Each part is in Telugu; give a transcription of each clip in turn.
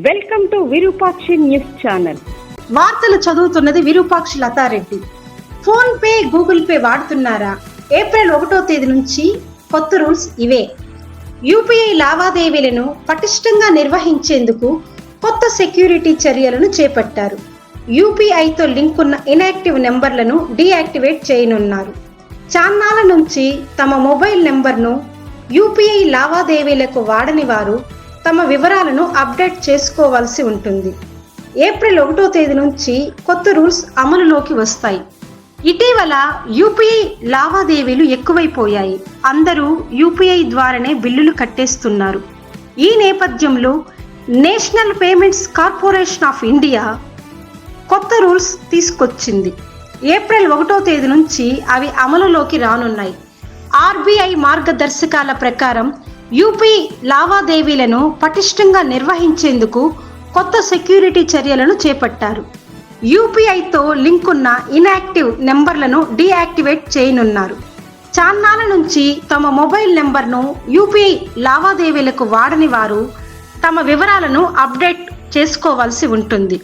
Welcome to Virupakshi news channel. వార్తలు చదువుతున్నది Virupakshi Latha Reddy. Phone pay, Google pay వాడుతున్నారా? ఏప్రిల్ 1వ తేదీ నుంచి కొత్త రూల్స్ ఇవే. యూపీఐ లావాదేవీలను పటిష్టంగా నిర్వహించేందుకు కొత్త సెక్యూరిటీ చర్యలను చేపట్టారు. యూపీఐతో లింక్ ఉన్న ఇన్యాక్టివ్ నెంబర్లను డీయాక్టివేట్ చేయనున్నారు. చాన్నాళ్ల నుంచి తమ మొబైల్ నెంబర్ను యూపీఐ లావాదేవీలకు వాడని వారు తమ వివరాలను అప్డేట్ చేసుకోవాల్సి ఉంటుంది. ఏప్రిల్ 1వ తేదీ నుంచి కొత్త రూల్స్ అమలులోకి వస్తాయి. ఇటీవల యూపీఐ లావాదేవీలు ఎక్కువైపోయాయి. అందరూ యూపీఐ ద్వారానే బిల్లులు కట్టేస్తున్నారు. ఈ నేపథ్యంలో national payments corporation of India కొత్త రూల్స్ తీసుకొచ్చింది. ఏప్రిల్ 1వ తేదీ నుంచి అవి అమలులోకి రానున్నాయి. ఆర్బీఐ మార్గదర్శకాల ప్రకారం యూపీఐ లావాదేవీలను పటిష్టంగా నిర్వహించేందుకు కొత్త సెక్యూరిటీ చర్యలను చేపట్టారు. యూపీఐతో లింక్ ఉన్న ఇన్యాక్టివ్ నెంబర్లను డీయాక్టివేట్ చేయనున్నారు. చాన్నాళ్ల నుంచి తమ మొబైల్ నెంబర్ను యూపీఐ లావాదేవీలకు వాడని వారు తమ వివరాలను అప్డేట్ చేసుకోవాల్సి ఉంటుంది.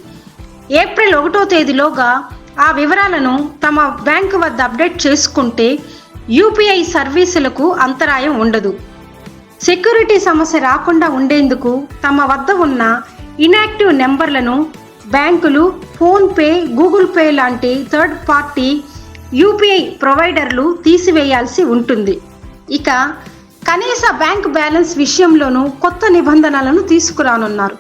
ఏప్రిల్ 1వ తేదీలోగా ఆ వివరాలను తమ బ్యాంకు వద్ద అప్డేట్ చేసుకుంటే యూపీఐ సర్వీసులకు అంతరాయం ఉండదు. సెక్యూరిటీ సమస్య రాకుండా ఉండేందుకు తమ వద్ద ఉన్న ఇన్యాక్టివ్ నెంబర్లను బ్యాంకులు, ఫోన్పే, గూగుల్ పే లాంటి థర్డ్ పార్టీ యూపీఐ ప్రొవైడర్లు తీసివేయాల్సి ఉంటుంది. ఇక కనీస బ్యాంక్ బ్యాలెన్స్ విషయంలోనూ కొత్త నిబంధనలను తీసుకురానున్నారు.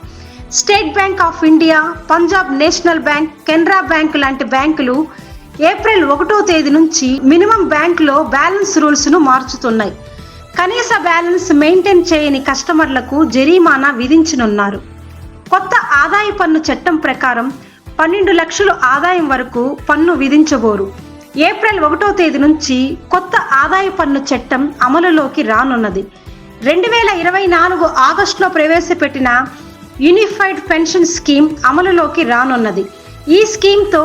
State Bank of India, Punjab National Bank, Canara Bank లాంటి బ్యాంకులు ఏప్రిల్ 1వ తేదీ నుంచి మినిమం బ్యాంకులో బ్యాలెన్స్ రూల్స్ను మార్చుతున్నాయి. కనీస బ్యాలెన్స్ మెయింటైన్ చేయని కస్టమర్లకు జరిమానా విధించనున్నారు. కొత్త ఆదాయ పన్ను చట్టం ప్రకారం 12 లక్షల ఆదాయం వరకు పన్ను విధించబోరు. ఏప్రిల్ 1వ తేదీ నుంచి కొత్త ఆదాయ పన్ను చట్టం అమలులోకి రానున్నది. 2024 ఆగస్టులో ప్రవేశపెట్టిన యూనిఫైడ్ పెన్షన్ స్కీమ్ అమలులోకి రానున్నది. ఈ స్కీమ్తో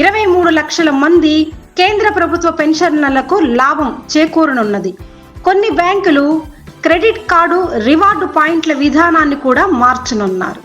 23 లక్షల మంది కేంద్ర ప్రభుత్వ పెన్షనర్లకు లాభం చేకూరనున్నది. కొన్ని బ్యాంకులు క్రెడిట్ కార్డు రివార్డు పాయింట్ల విధానాన్ని కూడా మార్చనున్నారు.